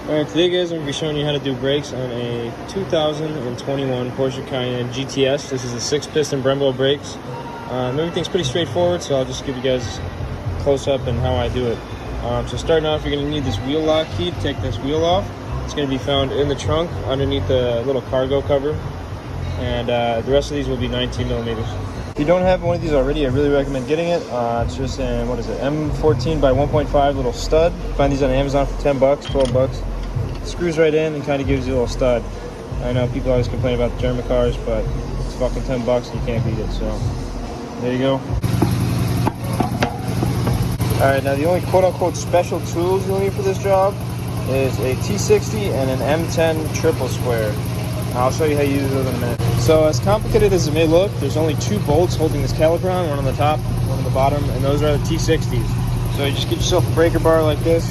Alright, today guys I'm going to be showing you how to do brakes on a 2021 Porsche Cayenne GTS. This is a 6-piston Brembo brakes. Everything's pretty straightforward, so I'll just give you guys a close-up and how I do it. So starting off, you're going to need this wheel lock key to take this wheel off. It's going to be found in the trunk underneath the little cargo cover. And the rest of these will be 19 millimeters. If you don't have one of these already, I really recommend getting it. It's just an, M14 by 1.5 little stud. You find these on Amazon for 10 bucks, 12 bucks. Screws right in and kind of gives you a little stud. I know people always complain about the German cars, but it's fucking 10 bucks and you can't beat it, so there you go. Alright, now the only quote-unquote special tools you'll need for this job is a T60 and an M10 Triple Square. I'll show you how you use those in a minute. So as complicated as it may look, there's only 2 bolts holding this caliper on, one on the top, one on the bottom, and those are the T60s. So you just get yourself a breaker bar like this,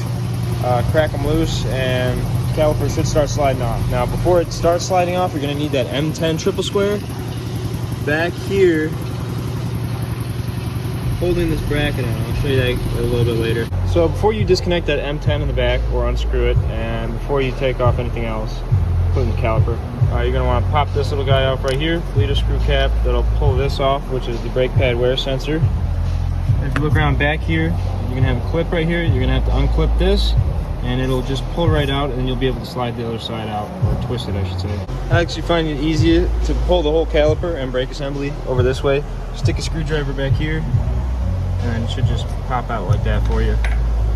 crack them loose, and the caliper should start sliding off. Now before it starts sliding off, you're going to need that M10 Triple Square back here holding this bracket on. I'll show you that a little bit later. So before you disconnect that M10 in the back or unscrew it, and before you take off anything else, including the caliper, you're going to want to pop this little guy off right here, bleeder screw cap that'll pull this off, which is the brake pad wear sensor. And if you look around back here, you're going to have a clip right here. You're going to have to unclip this, and it'll just pull right out, and you'll be able to slide the other side out, or twist it, I should say. I actually find it easier to pull the whole caliper and brake assembly over this way. Stick a screwdriver back here, and it should just pop out like that for you.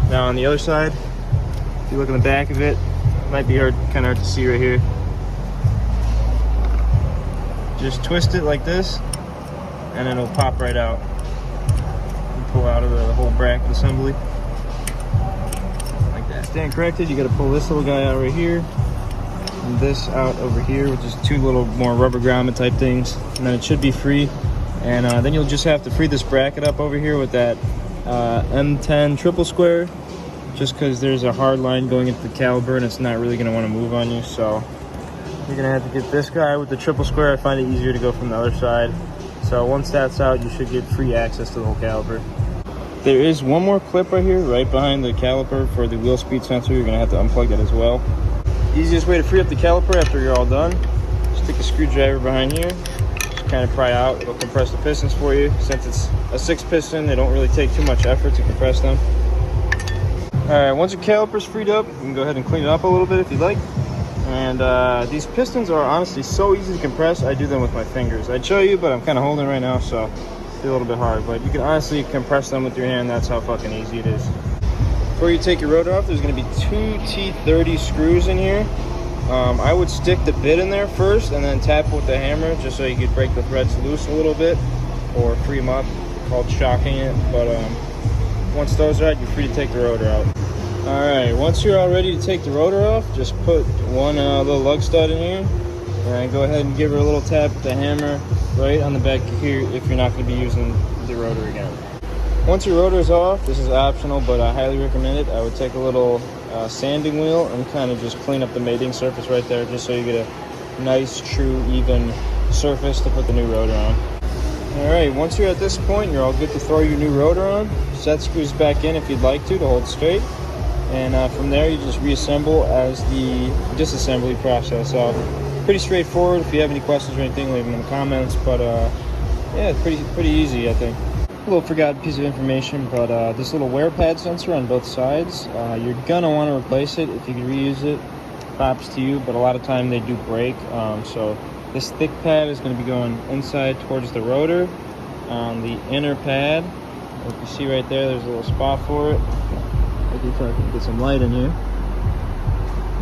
Now on the other side, if you look in the back of it, might be kind of hard to see right here. Just twist it like this, and then it'll pop right out. And pull out of the whole bracket assembly. Like that. Stand corrected, you gotta pull this little guy out right here, and this out over here, which is 2 little more rubber grommet type things. And then it should be free. And then you'll just have to free this bracket up over here with that M10 Triple Square, just because there's a hard line going into the caliper and it's not really going to want to move on you. So you're going to have to get this guy with the Triple Square. I find it easier to go from the other side. So once that's out, you should get free access to the whole caliper. There is one more clip right here, right behind the caliper for the wheel speed sensor. You're going to have to unplug that as well. Easiest way to free up the caliper after you're all done, stick a screwdriver behind here. Kind of pry out, it'll compress the pistons for you. Since it's a 6-piston, they don't really take too much effort to compress them. Alright, once your caliper's freed up, you can go ahead and clean it up a little bit if you'd like. And these pistons are honestly so easy to compress, I do them with my fingers. I'd show you, but I'm kind of holding right now, so it's a little bit hard. But you can honestly compress them with your hand, that's how fucking easy it is. Before you take your rotor off, there's going to be 2 T30 screws in here. I would stick the bit in there first and then tap with the hammer just so you could break the threads loose a little bit or free them up. It's called shocking it. But once those are out, you're free to take the rotor out. Alright, once you're all ready to take the rotor off, just put one little lug stud in here and go ahead and give her a little tap with the hammer right on the back here if you're not going to be using the rotor again. Once your rotor is off, this is optional, but I highly recommend it. I would take a little sanding wheel and kind of just clean up the mating surface right there, just so you get a nice, true, even surface to put the new rotor on. Alright, once you're at this point, you're all good to throw your new rotor on. Set screws back in if you'd like to hold straight. And from there, you just reassemble as the disassembly process. So pretty straightforward. If you have any questions or anything, leave them in the comments. But yeah, pretty easy, I think. A little forgotten piece of information, but this little wear pad sensor on both sides, you're gonna want to replace it. If you can reuse it, props to you, but a lot of time they do break. So this thick pad is going to be going inside towards the rotor on the inner pad. If you see right there, there's a little spot for it. If I can get some light in here,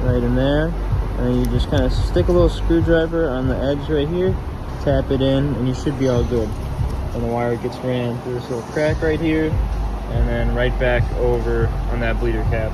right in there, and then you just kind of stick a little screwdriver on the edge right here, tap it in, and you should be all good. And the wire gets ran through this little crack right here, and then right back over on that bleeder cap.